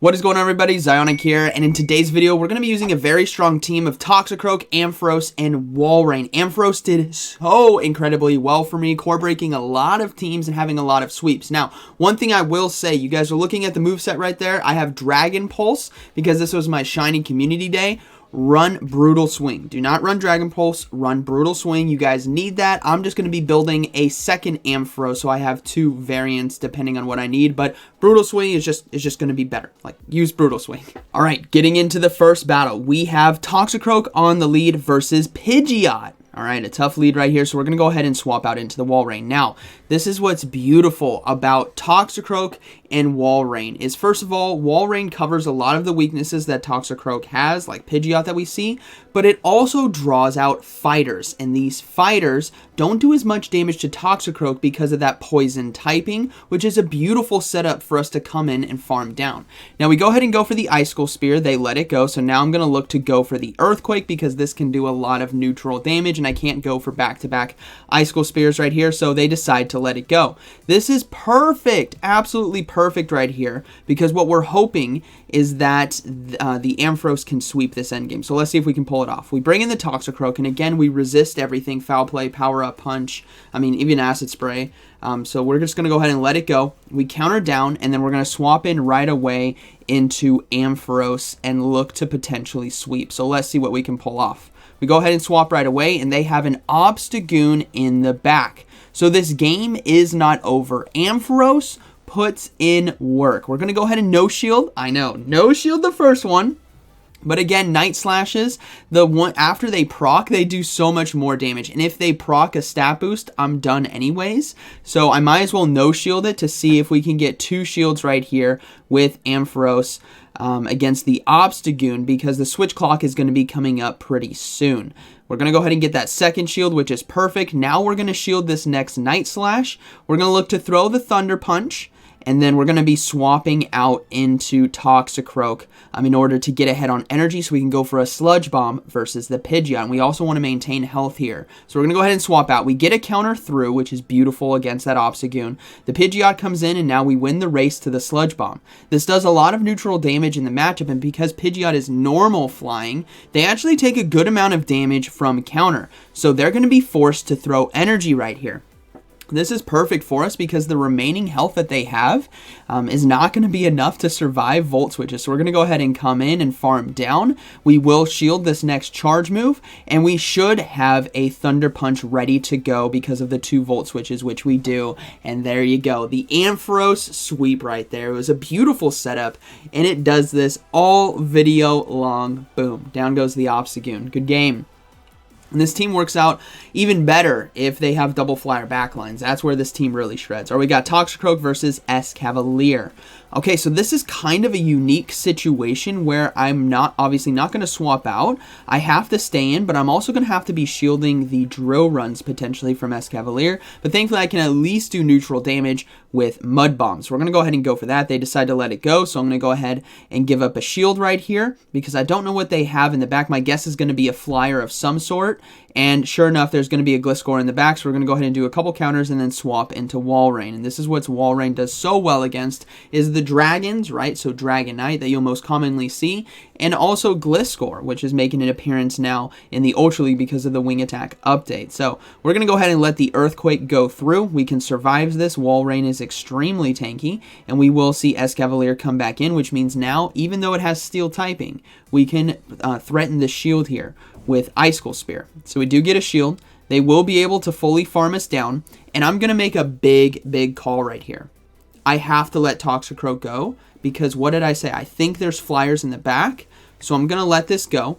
What is going on, everybody? ZyoniK here, and in today's video, we're going to be using a very strong team of Toxicroak, Ampharos, and Walrein. Ampharos did so incredibly well for me, core breaking a lot of teams and having a lot of sweeps. Now, one thing I will say, you guys are looking at the moveset right there. I have Dragon Pulse because this was my shiny community day. Run Brutal Swing. Do not run Dragon Pulse, run Brutal Swing. You guys need that. I'm just going to be building a second Ampharos, so I have two variants depending on what I need, but Brutal Swing is just going to be better. Like, use Brutal Swing. All right, getting into the first battle, we have Toxicroak on the lead versus Pidgeot. All right, a tough lead right here, so we're going to go ahead and swap out into the Walrein. Now, this is what's beautiful about Toxicroak and Walrein is, first of all, Walrein covers a lot of the weaknesses that Toxicroak has, like Pidgeot that we see, but it also draws out fighters, and these fighters don't do as much damage to Toxicroak because of that poison typing, which is a beautiful setup for us to come in and farm down. Now, we go ahead and go for the Icicle Spear. They let it go, so now I'm going to look to go for the Earthquake because this can do a lot of neutral damage, and I can't go for back-to-back Icicle Spears right here, so they decide to let it go. This is perfect, absolutely perfect right here, because what we're hoping is that the Ampharos can sweep this endgame. So let's see if we can pull it off. We bring in the Toxicroak, and again, we resist everything. Foul Play, Power Up, Punch, even Acid Spray. So we're just going to go ahead and let it go. We counter down, and then we're going to swap in right away into Ampharos and look to potentially sweep. So let's see what we can pull off. We go ahead and swap right away, and they have an Obstagoon in the back. So this game is not over. Ampharos puts in work. We're going to go ahead and no-shield. I know, no-shield the first one. But again, Night Slashes, the one after they proc, they do so much more damage. And if they proc a stat boost, I'm done anyways. So I might as well no-shield it to see if we can get two shields right here with Ampharos against the Obstagoon, because the switch clock is going to be coming up pretty soon. We're going to go ahead and get that second shield, which is perfect. Now we're going to shield this next Night Slash. We're going to look to throw the Thunder Punch. And then we're going to be swapping out into Toxicroak in order to get ahead on energy so we can go for a Sludge Bomb versus the Pidgeot. And we also want to maintain health here. So we're going to go ahead and swap out. We get a counter through, which is beautiful against that Obstagoon. The Pidgeot comes in, and now we win the race to the Sludge Bomb. This does a lot of neutral damage in the matchup, and because Pidgeot is normal flying, they actually take a good amount of damage from counter. So they're going to be forced to throw energy right here. This is perfect for us because the remaining health that they have is not going to be enough to survive Volt Switches. So we're going to go ahead and come in and farm down. We will shield this next charge move, and we should have a Thunder Punch ready to go because of the two Volt Switches, which we do. And there you go. The Ampharos sweep right there. It was a beautiful setup, and it does this all video long. Boom. Down goes the Obstagoon. Good game. And this team works out even better if they have double flyer backlines. That's where this team really shreds. Or we got Toxicroak versus Escavalier. Okay, so this is kind of a unique situation where I'm obviously not going to swap out. I have to stay in, but I'm also going to have to be shielding the drill runs potentially from Escavalier. But thankfully, I can at least do neutral damage with Mud Bombs. So we're going to go ahead and go for that. They decide to let it go, so I'm going to go ahead and give up a shield right here because I don't know what they have in the back. My guess is going to be a flyer of some sort. And sure enough, there's going to be a Gliscor in the back, so we're going to go ahead and do a couple counters and then swap into Walrein. And this is what Walrein does so well against, is the dragons, right? So Dragonite that you'll most commonly see, and also Gliscor, which is making an appearance now in the Ultra League because of the Wing Attack update. So we're going to go ahead and let the Earthquake go through. We can survive this. Walrein is extremely tanky, and we will see Escavalier come back in, which means now, even though it has Steel typing, we can threaten the shield here with Icicle Spear. So we do get a shield. They will be able to fully farm us down, and I'm going to make a big call right here. I have to let Toxicroak go because what did I say? I think there's flyers in the back, so I'm going to let this go.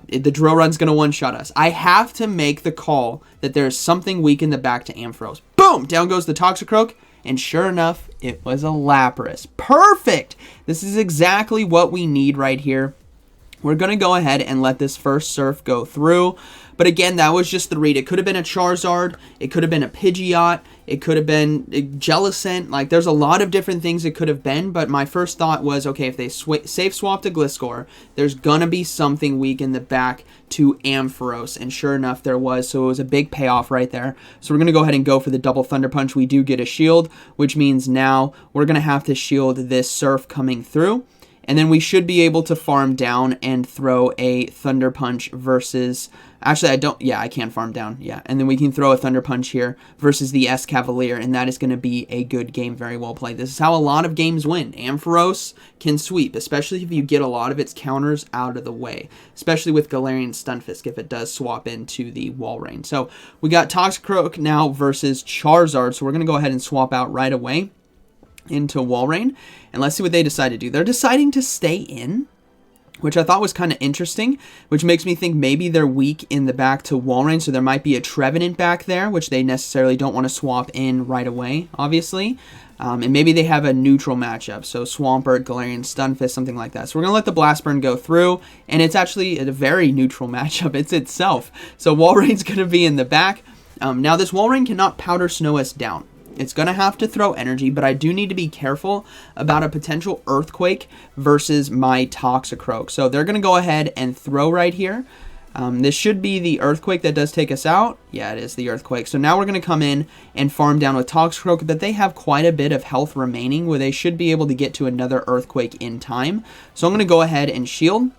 The drill run's going to one-shot us. I have to make the call that there's something weak in the back to Ampharos. Boom! Down goes the Toxicroak, and sure enough, it was a Lapras. Perfect! This is exactly what we need right here. We're going to go ahead and let this first Surf go through. But again, that was just the read. It could have been a Charizard. It could have been a Pidgeot. It could have been a Jellicent. Like, there's a lot of different things it could have been. But my first thought was, okay, if they safe swapped a Gliscor, there's going to be something weak in the back to Ampharos. And sure enough, there was. So it was a big payoff right there. So we're going to go ahead and go for the double Thunder Punch. We do get a shield, which means now we're going to have to shield this Surf coming through. And then we should be able to farm down and throw a Thunder Punch versus... Actually, I don't... Yeah, I can farm down. Yeah, and then we can throw a Thunder Punch here versus the Escavalier, and that is going to be a good game. Very well played. This is how a lot of games win. Ampharos can sweep, especially if you get a lot of its counters out of the way, especially with Galarian Stunfisk if it does swap into the Walrein. So we got Toxicroak now versus Charizard, so we're going to go ahead and swap out right away into Walrein, and let's see what they decide to do. They're deciding to stay in, which I thought was kind of interesting, which makes me think maybe they're weak in the back to Walrein, so there might be a Trevenant back there, which they necessarily don't want to swap in right away, obviously. And maybe they have a neutral matchup, so Swampert, Galarian Stunfisk, something like that. So we're going to let the Blast Burn go through, and it's actually a very neutral matchup. It's itself. So Walrein's going to be in the back. Now this Walrein cannot Powder Snow us down. It's going to have to throw energy, but I do need to be careful about a potential Earthquake versus my Toxicroak. So they're going to go ahead and throw right here. This should be the Earthquake that does take us out. Yeah, it is the Earthquake. So now we're going to come in and farm down with Toxicroak, but they have quite a bit of health remaining where they should be able to get to another Earthquake in time. So I'm going to go ahead and shield.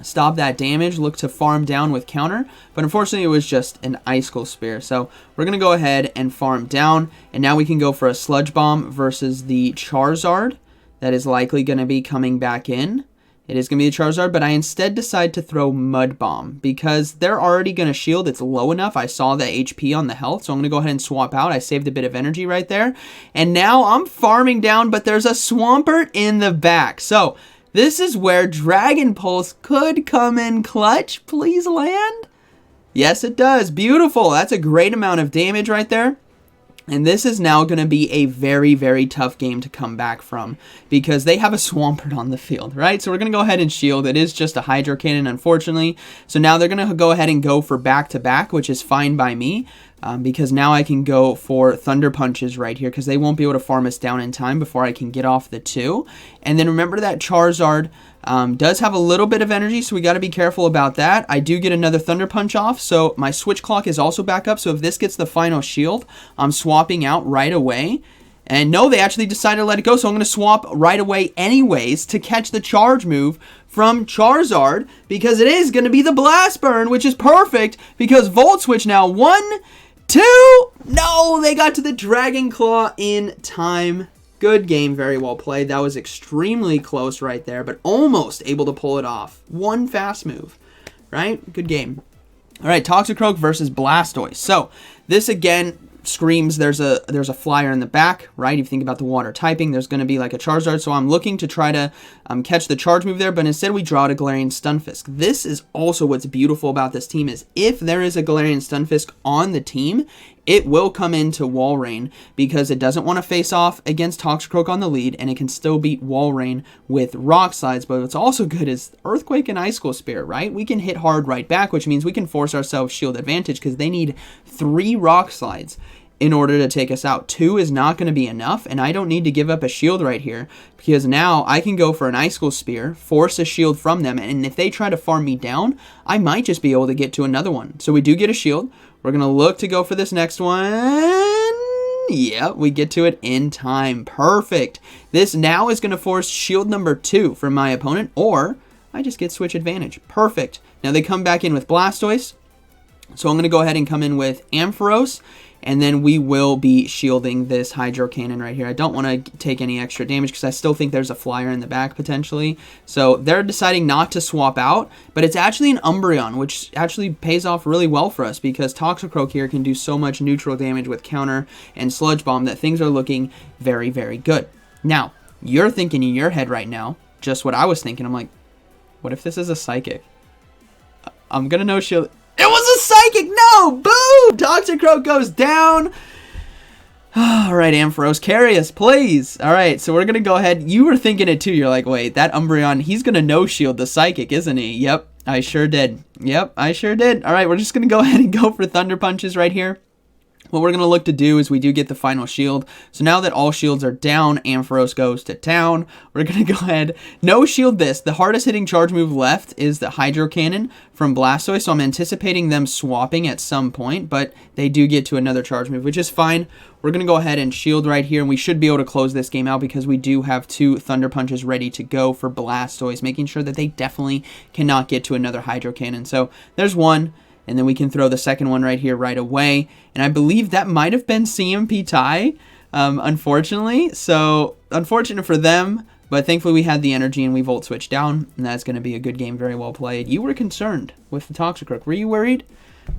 Stop that damage, look to farm down with counter, but unfortunately it was just an Icicle Spear. So we're going to go ahead and farm down, and now we can go for a Sludge Bomb versus the Charizard that is likely going to be coming back in. It is going to be the Charizard, but I instead decide to throw Mud Bomb because they're already going to shield. It's low enough. I saw the HP on the health, so I'm going to go ahead and swap out. I saved a bit of energy right there, and now I'm farming down, but there's a Swampert in the back. So this is where Dragon Pulse could come in clutch. Please land. Yes, it does. Beautiful. That's a great amount of damage right there. And this is now going to be a very, very tough game to come back from because they have a Swampert on the field, right? So we're going to go ahead and shield. It is just a Hydro Cannon, unfortunately. So now they're going to go ahead and go for back-to-back, which is fine by me because now I can go for Thunder Punches right here because they won't be able to farm us down in time before I can get off the 2. And then remember that Charizard does have a little bit of energy, so we got to be careful about that. I do get another Thunder Punch off, so my Switch Clock is also back up, so if this gets the final shield, I'm swapping out right away. And no, they actually decided to let it go, so I'm going to swap right away anyways to catch the charge move from Charizard because it is going to be the Blast Burn, which is perfect because Volt Switch now. 1, 2, no, they got to the Dragon Claw in time. Good game, very well played. That was extremely close right there, but almost able to pull it off. One fast move, right? Good game. All right, Toxicroak versus Blastoise. So this again screams there's a flyer in the back, right? If you think about the water typing, there's going to be like a Charizard. So I'm looking to try to catch the charge move there, but instead we draw to Galarian Stunfisk. This is also what's beautiful about this team is if there is a Galarian Stunfisk on the team, it will come into Walrein because it doesn't want to face off against Toxicroak on the lead, and it can still beat Walrein with Rock Slides. But what's also good is Earthquake and Icicle Spear, right? We can hit hard right back, which means we can force ourselves shield advantage because they need 3 Rock Slides in order to take us out. 2 is not going to be enough, and I don't need to give up a shield right here because now I can go for an Icicle Spear, force a shield from them, and if they try to farm me down, I might just be able to get to another one. So we do get a shield. We're going to look to go for this next one. Yeah, we get to it in time. Perfect. This now is going to force shield number 2 from my opponent, or I just get switch advantage. Perfect. Now they come back in with Blastoise. So I'm going to go ahead and come in with Ampharos, and then we will be shielding this Hydro Cannon right here. I don't want to take any extra damage because I still think there's a flyer in the back potentially. So they're deciding not to swap out, but it's actually an Umbreon, which actually pays off really well for us because Toxicroak here can do so much neutral damage with counter and Sludge Bomb that things are looking very, very good. Now, you're thinking in your head right now, just what I was thinking. I'm like, what if this is a Psychic? I'm going to no shield. It was a Psychic! No! Boom! Toxicroak goes down. All right, Ampharos, carry us, please. All right, so we're going to go ahead. You were thinking it too. You're like, wait, that Umbreon, he's going to no-shield the Psychic, isn't he? Yep, I sure did. Yep, I sure did. All right, we're just going to go ahead and go for Thunder Punches right here. what we're going to look to do is we do get the final shield. So now that all shields are down, Ampharos goes to town. We're going to go ahead, no shield this. The hardest hitting charge move left is the Hydro Cannon from Blastoise. So I'm anticipating them swapping at some point, but they do get to another charge move, which is fine. We're going to go ahead and shield right here, and we should be able to close this game out because we do have 2 Thunder Punches ready to go for Blastoise, making sure that they definitely cannot get to another Hydro Cannon. So there's one. And then we can throw the second one right here right away. And I believe that might have been CMP tie, unfortunately. So, unfortunate for them. But thankfully we had the energy and we Volt Switch down. And that's going to be a good game, very well played. You were concerned with the Toxicroak. Were you worried?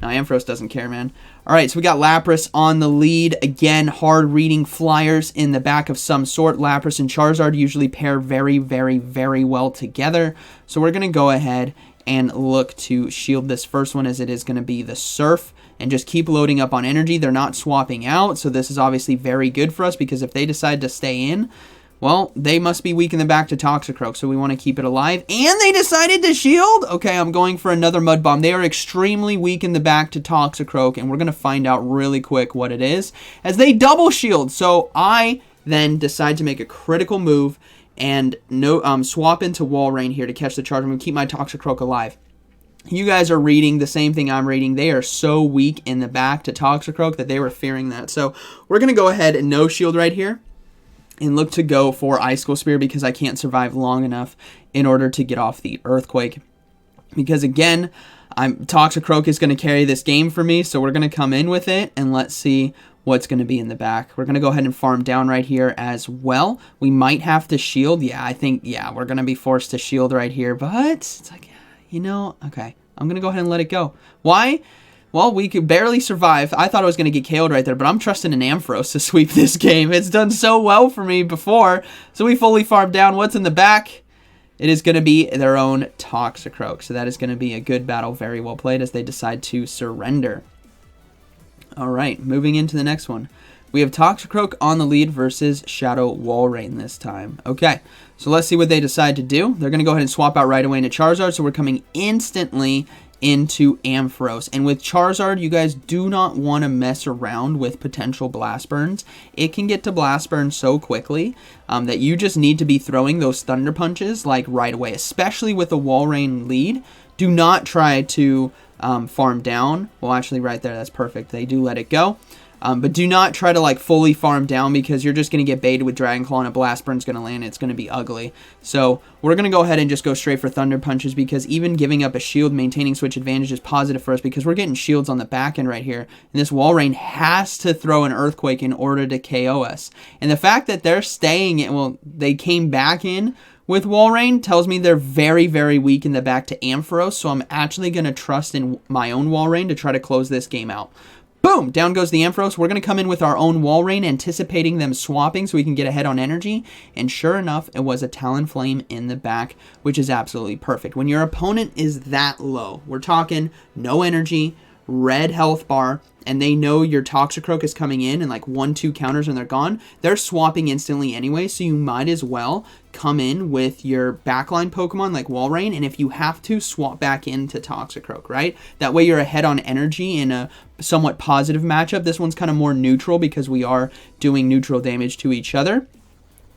No, Ampharos doesn't care, man. Alright, so we got Lapras on the lead. Again, hard reading flyers in the back of some sort. Lapras and Charizard usually pair very, very, very well together. So we're going to go ahead and look to shield this first one, as it is going to be the Surf, and just keep loading up on energy. They're not swapping out, so this is obviously very good for us, because if they decide to stay in, well, they must be weak in the back to Toxicroak, so we want to keep it alive. And they decided to shield? Okay, I'm going for another Mud Bomb. They are extremely weak in the back to Toxicroak, and we're going to find out really quick what it is, as they double shield. So I then decide to make a critical move and swap into Walrein here to catch the charge. I'm going to keep my Toxicroak alive. You guys are reading the same thing I'm reading. They are so weak in the back to Toxicroak that they were fearing that. So we're going to go ahead and no shield right here and look to go for Icicle Spear, because I can't survive long enough in order to get off the Earthquake. Because again, Toxicroak is going to carry this game for me, so we're going to come in with it, and let's see what's going to be in the back. We're going to go ahead and farm down right here as well. We might have to shield. Yeah, I think, yeah, we're going to be forced to shield right here, but it's like, you know, okay, I'm going to go ahead and let it go. Why? Well, we could barely survive. I thought I was going to get KO'd right there, but I'm trusting an Ampharos to sweep this game. It's done so well for me before, so we fully farmed down. What's in the back? It is going to be their own Toxicroak, so that is going to be a good battle, very well played, as they decide to surrender. Alright, moving into the next one. We have Toxicroak on the lead versus Shadow Walrein this time. Okay, so let's see what they decide to do. They're going to go ahead and swap out right away into Charizard, so we're coming instantly into Ampharos. And with Charizard, you guys do not want to mess around with potential Blast Burns. It can get to Blast Burn so quickly that you just need to be throwing those Thunder Punches like right away, especially with a Walrein lead. Do not try to farm down. Well, actually right there, that's perfect. They do let it go. But do not try to like fully farm down, because you're just going to get baited with Dragon Claw and a Blast Burn's going to land. It's going to be ugly. So we're going to go ahead and just go straight for Thunder Punches, because even giving up a shield, maintaining switch advantage is positive for us, because we're getting shields on the back end right here. And this Walrein has to throw an Earthquake in order to KO us. And the fact that they're staying in, well, they came back in with Walrein tells me they're very, very weak in the back to Ampharos. So I'm actually going to trust in my own Walrein to try to close this game out. Boom! Down goes the Ampharos. We're going to come in with our own Walrein, anticipating them swapping so we can get ahead on energy. And sure enough, it was a Talonflame in the back, which is absolutely perfect. When your opponent is that low, we're talking no energy, red health bar, and they know your Toxicroak is coming in and like 1-2 counters and they're gone, they're swapping instantly anyway, so you might as well come in with your backline Pokemon like Walrein, and if you have to, swap back into Toxicroak, right? That way you're ahead on energy in a somewhat positive matchup. This one's kind of more neutral because we are doing neutral damage to each other.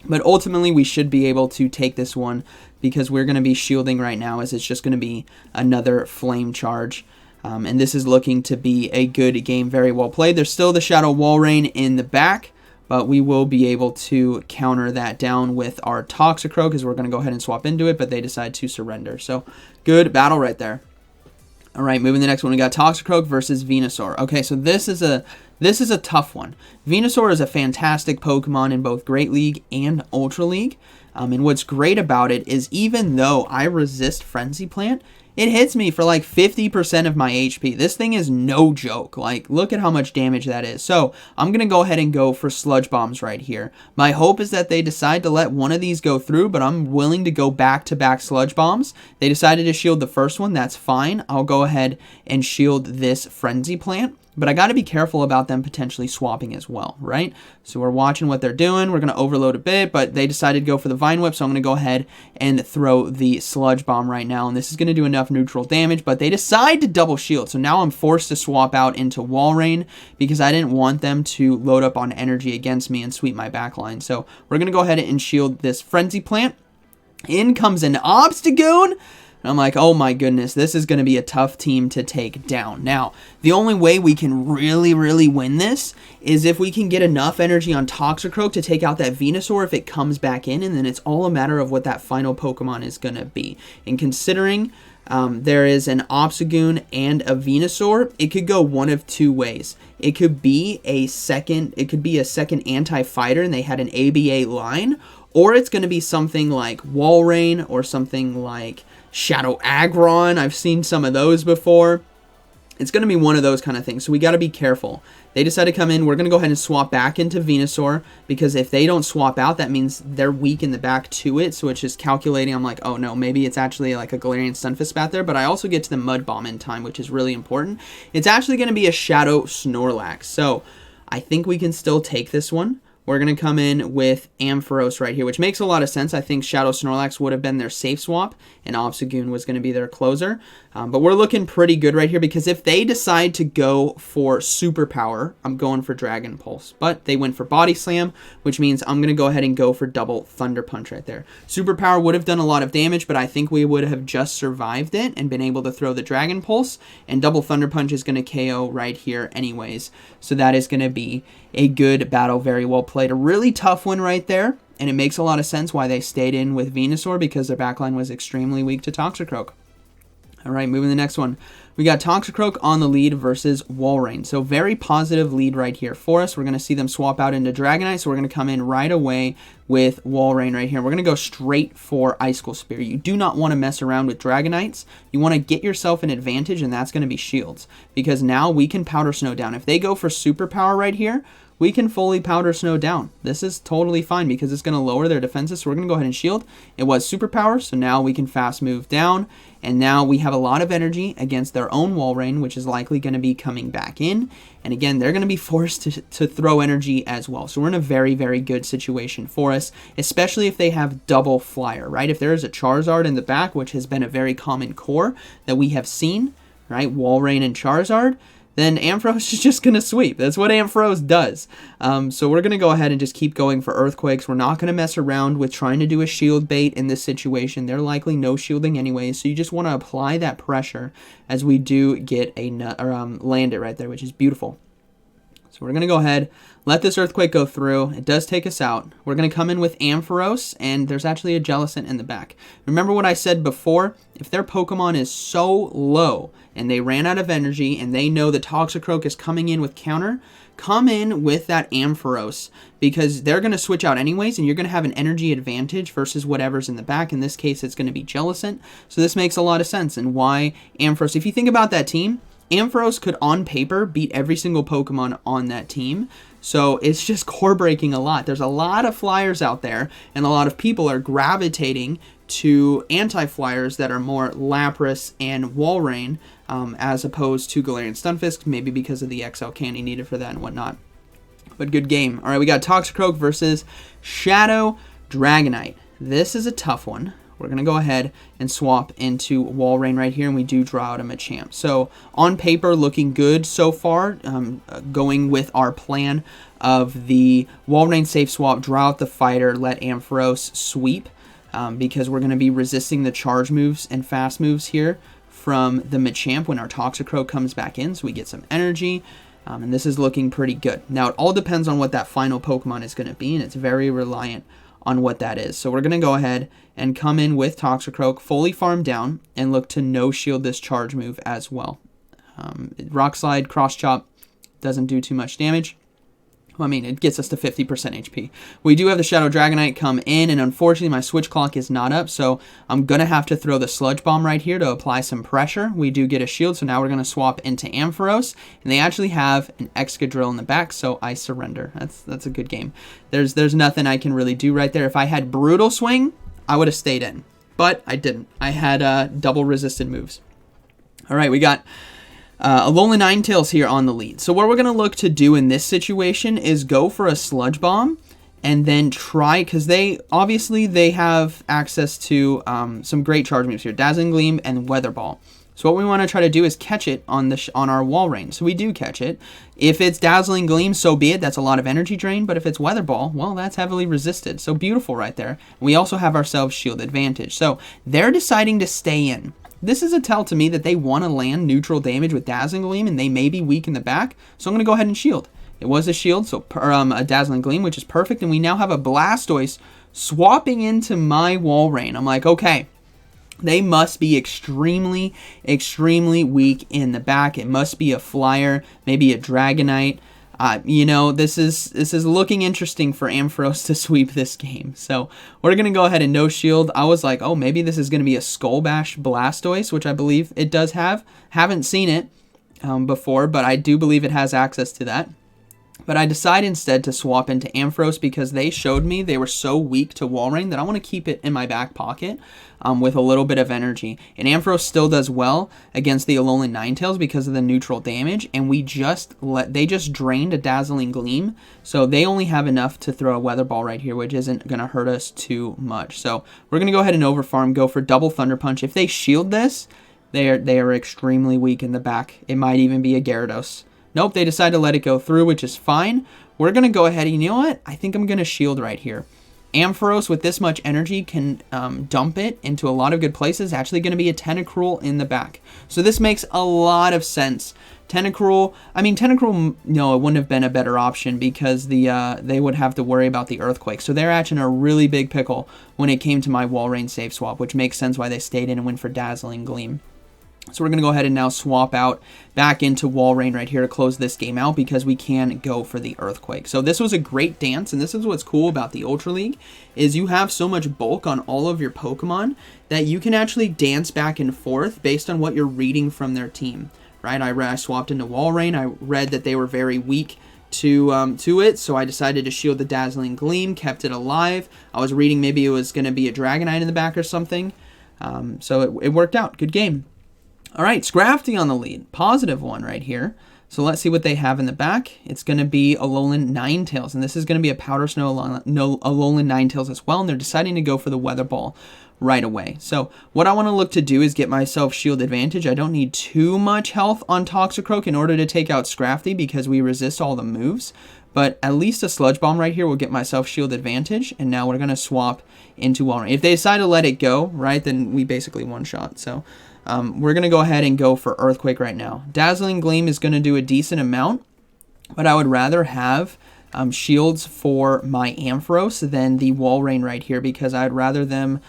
But ultimately, we should be able to take this one because we're going to be shielding right now, as it's just going to be another Flame Charge. And this is looking to be a good game, very well played. There's still the Shadow Walrein in the back, but we will be able to counter that down with our Toxicroak, because we're going to go ahead and swap into it, but they decide to surrender. So, good battle right there. All right, moving to the next one, we got Toxicroak versus Venusaur. Okay, so this is a tough one. Venusaur is a fantastic Pokemon in both Great League and Ultra League. And what's great about it is, even though I resist Frenzy Plant, it hits me for like 50% of my HP. This thing is no joke. Like, look at how much damage that is. So, I'm going to go ahead and go for Sludge Bombs right here. My hope is that they decide to let one of these go through, but I'm willing to go back-to-back Sludge Bombs. They decided to shield the first one. That's fine. I'll go ahead and shield this Frenzy Plant. but I got to be careful about them potentially swapping as well, right? So we're watching what they're doing. We're going to overload a bit, but they decided to go for the Vine Whip, so I'm going to go ahead and throw the Sludge Bomb right now, and this is going to do enough neutral damage, but they decide to double shield, so now I'm forced to swap out into Walrein because I didn't want them to load up on energy against me and sweep my backline. So we're going to go ahead and shield this Frenzy Plant. In comes an Obstagoon. And I'm like, oh my goodness, this is going to be a tough team to take down. Now, the only way we can really win this is if we can get enough energy on Toxicroak to take out that Venusaur if it comes back in, and then it's all a matter of what that final Pokemon is going to be. And considering there is an Obstagoon and a Venusaur, it could go one of two ways. It could be a second anti-fighter and they had an ABA line, or it's going to be something like Walrein or something like Shadow Aggron. I've seen some of those before. It's going to be one of those kind of things, so we got to be careful. They decide to come in. We're going to go ahead and swap back into Venusaur, because if they don't swap out, that means they're weak in the back to it, so it's just calculating. I'm like, oh no, maybe it's actually like a Galarian Stunfisk bat there, but I also get to the Mud Bomb in time, which is really important. It's actually going to be a Shadow Snorlax, so I think we can still take this one. We're going to come in with Ampharos right here, which makes a lot of sense. I think Shadow Snorlax would have been their safe swap, and Obstagoon was going to be their closer. But we're looking pretty good right here, because if they decide to go for Superpower, I'm going for Dragon Pulse. But they went for Body Slam, which means I'm going to go ahead and go for double Thunder Punch right there. Superpower would have done a lot of damage, but I think we would have just survived it and been able to throw the Dragon Pulse, and double Thunder Punch is going to KO right here anyways. So that is going to be a good battle, very well played. A really tough one right there, and it makes a lot of sense why they stayed in with Venusaur, because their backline was extremely weak to Toxicroak. All right, moving to the next one. We got Toxicroak on the lead versus Walrein. So very positive lead right here for us. We're going to see them swap out into Dragonite, so we're going to come in right away with Walrein right here. We're going to go straight for Icicle Spear. You do not want to mess around with Dragonites. You want to get yourself an advantage, and that's going to be Shields, because now we can Powder Snow down. If they go for Superpower right here, we can fully Powder Snow down. This is totally fine because it's going to lower their defenses, so we're going to go ahead and shield. It was Superpower, so now we can fast move down, and now we have a lot of energy against their own Walrein, which is likely going to be coming back in, and again, they're going to be forced to throw energy as well. So we're in a very good situation for us, especially if they have double Flyer, right? If there is a Charizard in the back, which has been a very common core that we have seen, right? Walrein and Charizard, then Ampharos is just going to sweep. That's what Ampharos does. So we're going to go ahead and just keep going for Earthquakes. We're not going to mess around with trying to do a shield bait in this situation. They're likely no shielding anyway, so you just want to apply that pressure as we do get a land it right there, which is beautiful. So we're going to go ahead, let this Earthquake go through. It does take us out. We're going to come in with Ampharos, and there's actually a Jellicent in the back. Remember what I said before? If their Pokemon is so low and they ran out of energy and they know the Toxicroak is coming in with counter, come in with that Ampharos, because they're going to switch out anyways, and you're going to have an energy advantage versus whatever's in the back. In this case, it's going to be Jellicent. So this makes a lot of sense, and why Ampharos. If you think about that team, Ampharos could, on paper, beat every single Pokemon on that team. So it's just core breaking a lot. There's a lot of Flyers out there, and a lot of people are gravitating to anti-Flyers that are more Lapras and Walrein, as opposed to Galarian Stunfisk, maybe because of the XL candy needed for that and whatnot. But good game. All right, we got Toxicroak versus Shadow Dragonite. This is a tough one. We're going to go ahead and swap into Walrein right here, and we do draw out a Machamp. So, on paper, looking good so far, going with our plan of the Walrein safe swap, draw out the fighter, let Ampharos sweep, because we're going to be resisting the charge moves and fast moves here from the Machamp when our Toxicroak comes back in, so we get some energy. And this is looking pretty good. Now, it all depends on what that final Pokemon is going to be, and it's very reliant on what that is. So we're going to go ahead and come in with Toxicroak, fully farm down, and look to no-shield this charge move as well. Rock Slide, Cross Chop doesn't do too much damage. Well, I mean, it gets us to 50% HP. We do have the Shadow Dragonite come in, and unfortunately my switch clock is not up, so I'm going to have to throw the Sludge Bomb right here to apply some pressure. We do get a shield, so now we're going to swap into Ampharos, and they actually have an Excadrill in the back, so I surrender. That's a good game. There's nothing I can really do right there. If I had Brutal Swing, I would have stayed in, but I didn't. I had double resisted moves. All right, we got Alolan Ninetales here on the lead. So what we're going to look to do in this situation is go for a Sludge Bomb and then try, because they have access to some great charge moves here, Dazzling Gleam and Weather Ball. So what we want to try to do is catch it on our Walrein. So we do catch it. If it's Dazzling Gleam, so be it. That's a lot of energy drain. But if it's Weather Ball, well, that's heavily resisted. So beautiful right there. We also have ourselves Shield Advantage. So they're deciding to stay in. This is a tell to me that they want to land neutral damage with Dazzling Gleam, and they may be weak in the back. So I'm going to go ahead and shield. It was a shield, so a Dazzling Gleam, which is perfect. And we now have a Blastoise swapping into my Walrein. I'm like, okay. They must be extremely, extremely weak in the back. It must be a flyer, maybe a Dragonite. You know, this is looking interesting for Ampharos to sweep this game. So we're going to go ahead and no shield. I was like, oh, maybe this is going to be a Skull Bash Blastoise, which I believe it does have. Haven't seen it before, but I do believe it has access to that. But I decided instead to swap into Ampharos because they showed me they were so weak to Walrein that I want to keep it in my back pocket with a little bit of energy. And Ampharos still does well against the Alolan Ninetales because of the neutral damage. And they just drained a Dazzling Gleam. So they only have enough to throw a Weather Ball right here, which isn't going to hurt us too much. So we're going to go ahead and overfarm, go for double Thunder Punch. If they shield this, they are extremely weak in the back. It might even be a Gyarados. Nope, they decided to let it go through, which is fine. We're going to go ahead and, you know what? I think I'm going to shield right here. Ampharos, with this much energy, can dump it into a lot of good places. Actually going to be a Tentacruel in the back. So this makes a lot of sense. Tentacruel, no, it wouldn't have been a better option because they would have to worry about the Earthquake. So they're actually in a really big pickle when it came to my Walrein save swap, which makes sense why they stayed in and went for Dazzling Gleam. So we're going to go ahead and now swap out back into Walrein right here to close this game out because we can go for the Earthquake. So this was a great dance, and this is what's cool about the Ultra League, is you have so much bulk on all of your Pokemon that you can actually dance back and forth based on what you're reading from their team, right? I swapped into Walrein. I read that they were very weak to it, so I decided to shield the Dazzling Gleam, kept it alive. I was reading maybe it was going to be a Dragonite in the back or something. So it worked out. Good game. All right, Scrafty on the lead. Positive one right here. So let's see what they have in the back. It's going to be Alolan Ninetales, and this is going to be a Powder Snow Alolan Ninetales as well, and they're deciding to go for the Weather Ball right away. So what I want to look to do is get myself Shield Advantage. I don't need too much health on Toxicroak in order to take out Scrafty because we resist all the moves, but at least a Sludge Bomb right here will get myself Shield Advantage, and now we're going to swap into Walrein. If they decide to let it go, right, then we basically one-shot, so... we're going to go ahead and go for Earthquake right now. Dazzling Gleam is going to do a decent amount, but I would rather have shields for my Ampharos than the Walrein right here because I'd rather them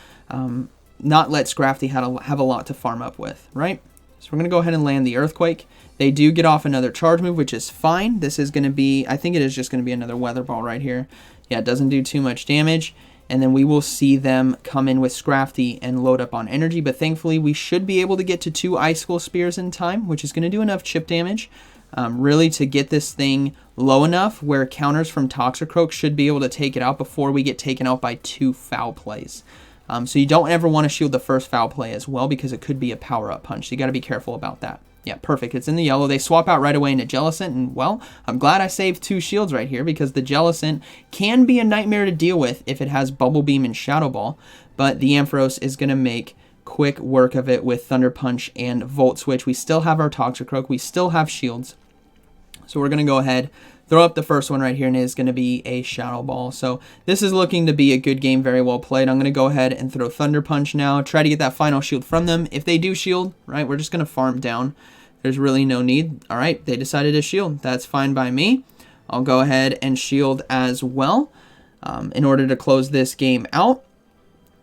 not let Scrafty have a lot to farm up with, right? So we're going to go ahead and land the Earthquake. They do get off another charge move, which is fine. This is going to be, I think it is just going to be another Weather Ball right here. Yeah, it doesn't do too much damage. And then we will see them come in with Scrafty and load up on energy. But thankfully, we should be able to get to 2 Icicle Spears in time, which is going to do enough chip damage, really to get this thing low enough where counters from Toxicroak should be able to take it out before we get taken out by 2 foul plays. So you don't ever want to shield the first foul play as well because it could be a power-up punch. So you got to be careful about that. Yeah, perfect. It's in the yellow. They swap out right away into Jellicent, and, well, I'm glad I saved 2 shields right here because the Jellicent can be a nightmare to deal with if it has Bubble Beam and Shadow Ball, but the Ampharos is going to make quick work of it with Thunder Punch and Volt Switch. We still have our Toxicroak. We still have shields. So we're going to go ahead, throw up the first one right here, and it is going to be a Shadow Ball. So this is looking to be a good game, very well played. I'm going to go ahead and throw Thunder Punch now, try to get that final shield from them. If they do shield, right, we're just going to farm down. There's really no need. All right, they decided to shield. That's fine by me. I'll go ahead and shield as well in order to close this game out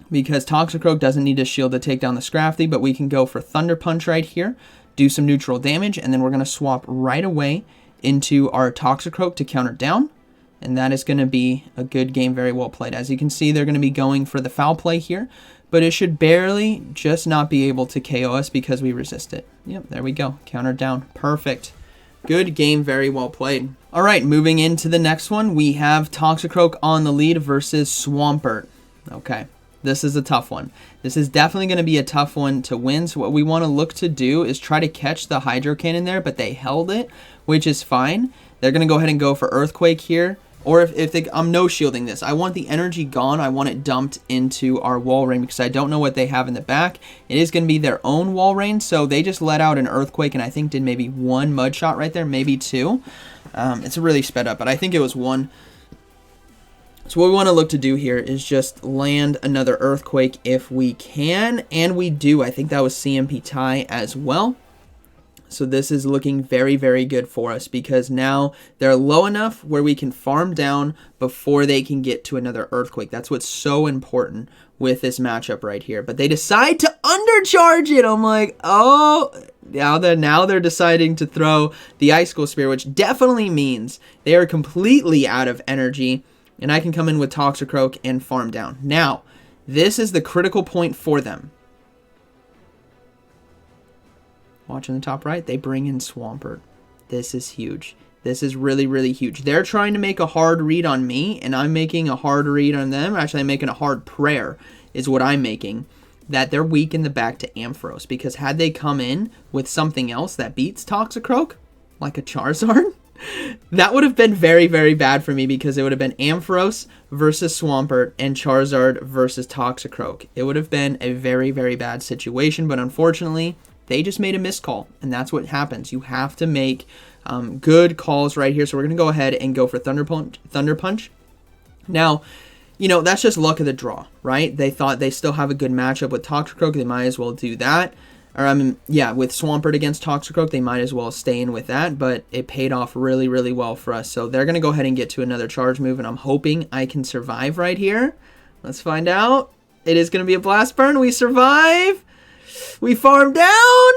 because Toxicroak doesn't need to shield to take down the Scrafty, but we can go for Thunder Punch right here, do some neutral damage, and then we're going to swap right away into our Toxicroak to counter down, and that is going to be a good game, very well played. As you can see, they're going to be going for the foul play here, but it should barely just not be able to KO us because we resist it. Yep, there we go. Counter down. Perfect. Good game, very well played. All right, moving into the next one, we have Toxicroak on the lead versus Swampert. Okay, This is a tough one. This is definitely going to be a tough one to win. So what we want to look to do is try to catch the Hydro Cannon there, but they held it, which is fine. They're going to go ahead and go for Earthquake here. Or if they, I'm no shielding this. I want the energy gone. I want it dumped into our Walrein because I don't know what they have in the back. It is going to be their own Walrein, so they just let out an Earthquake and I think did maybe 1 Mud Shot right there, maybe 2. It's really sped up, but I think it was 1. So what we want to look to do here is just land another Earthquake if we can, and we do. I think that was CMP tie as well. So this is looking very, very good for us because now they're low enough where we can farm down before they can get to another Earthquake. That's what's so important with this matchup right here. But they decide to undercharge it. I'm like, oh, now they're deciding to throw the Icicle Spear, which definitely means they are completely out of energy. And I can come in with Toxicroak and farm down. Now, this is the critical point for them. Watching the top right, they bring in Swampert. This is huge. This is really, really huge. They're trying to make a hard read on me, and I'm making a hard read on them. Actually, I'm making a hard prayer is what I'm making, that they're weak in the back to Ampharos. Because had they come in with something else that beats Toxicroak, like a Charizard, that would have been very, very bad for me because it would have been Ampharos versus Swampert and Charizard versus Toxicroak. It would have been a very, very bad situation, but unfortunately, they just made a miscall, and that's what happens. You have to make good calls right here. So we're going to go ahead and go for Thunder Punch. Now, you know, that's just luck of the draw, right? They thought they still have a good matchup with Toxicroak. They might as well do that. Or, I mean, yeah, with Swampert against Toxicroak, they might as well stay in with that, but it paid off really, really well for us. So they're going to go ahead and get to another charge move, and I'm hoping I can survive right here. Let's find out. It is going to be a Blast Burn. We survive. We farm down.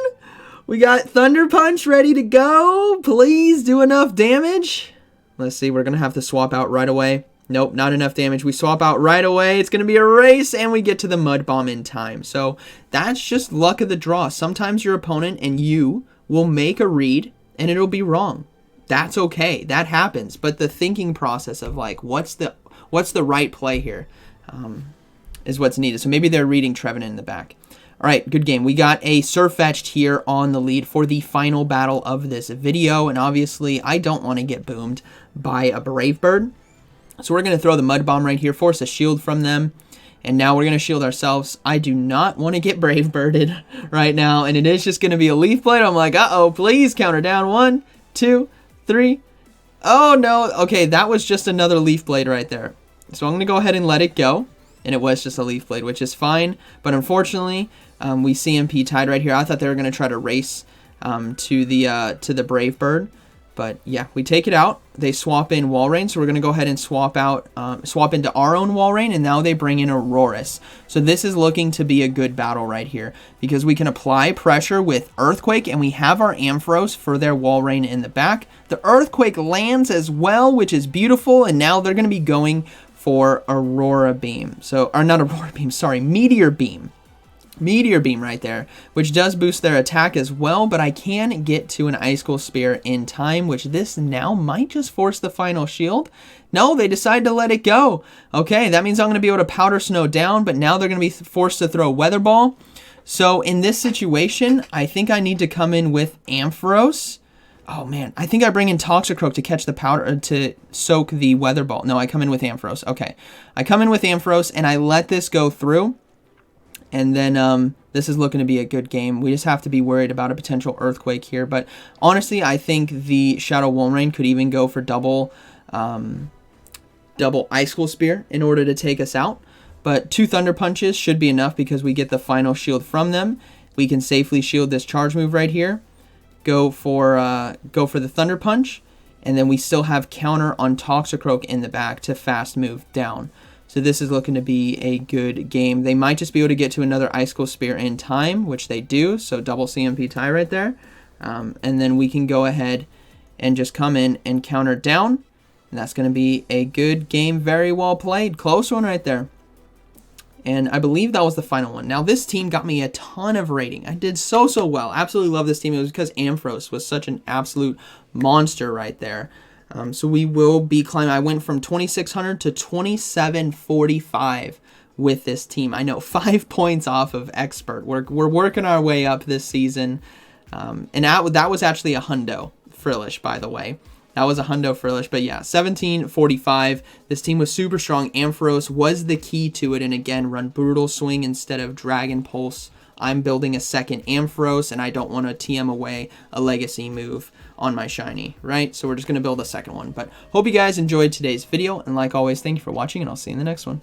We got Thunder Punch ready to go. Please do enough damage. Let's see. We're going to have to swap out right away. Nope, not enough damage. We swap out right away. It's going to be a race, and we get to the Mud Bomb in time. So that's just luck of the draw. Sometimes your opponent and you will make a read, and it'll be wrong. That's okay. That happens. But the thinking process of, like, what's the right play here is what's needed. So maybe they're reading Trevenant in the back. All right, good game. We got a Surfetched here on the lead for the final battle of this video, and obviously I don't want to get boomed by a Brave Bird. So we're going to throw the Mud Bomb right here, force a shield from them, and now we're going to shield ourselves. I do not want to get Brave Birded right now, and it is just going to be a Leaf Blade. I'm like, uh-oh, please counter down. 1, 2, 3. Oh, no. Okay, that was just another Leaf Blade right there. So I'm going to go ahead and let it go, and it was just a Leaf Blade, which is fine, but unfortunately, we CMP tied right here. I thought they were going to try to race to the Brave Bird. But yeah, we take it out. They swap in Walrein, so we're going to go ahead and swap into our own Walrein, and now they bring in Aurorus. So this is looking to be a good battle right here because we can apply pressure with Earthquake, and we have our Ampharos for their Walrein in the back. The Earthquake lands as well, which is beautiful, and now they're going to be going for Aurora Beam. So, or not Aurora Beam, sorry, Meteor Beam. Meteor Beam right there, which does boost their attack as well, but I can get to an Icicle Spear in time, which this now might just force the final shield. No, they decide to let it go. Okay, that means I'm going to be able to Powder Snow down, but now they're going to be forced to throw Weather Ball. So in this situation, I think I need to come in with Ampharos. Oh man, I think I bring in Toxicroak to catch the powder, to soak the Weather Ball. No, I come in with Ampharos. Okay, I come in with Ampharos and I let this go through. And then this is looking to be a good game. We just have to be worried about a potential Earthquake here. But honestly, I think the Shadow Walrein could even go for double Icicle Spear in order to take us out. But 2 Thunder Punches should be enough because we get the final shield from them. We can safely shield this charge move right here. Go for the Thunder Punch. And then we still have counter on Toxicroak in the back to fast move down. So this is looking to be a good game. They might just be able to get to another Icicle Spear in time, which they do. So double CMP tie right there. And then we can go ahead and just come in and counter down. And that's going to be a good game. Very well played. Close one right there. And I believe that was the final one. Now this team got me a ton of rating. I did so well. Absolutely love this team. It was because Ampharos was such an absolute monster right there. So we will be climbing. I went from 2,600 to 2,745 with this team. I know 5 points off of expert. We're working our way up this season. And that was actually a hundo Frillish, by the way. That was a hundo Frillish, but yeah, 1745. This team was super strong. Ampharos was the key to it, and again, run Brutal Swing instead of Dragon Pulse. I'm building a second Ampharos, and I don't want to TM away a legacy move on my shiny, right? So we're just going to build a second one. But hope you guys enjoyed today's video, and like always, thank you for watching, and I'll see you in the next one.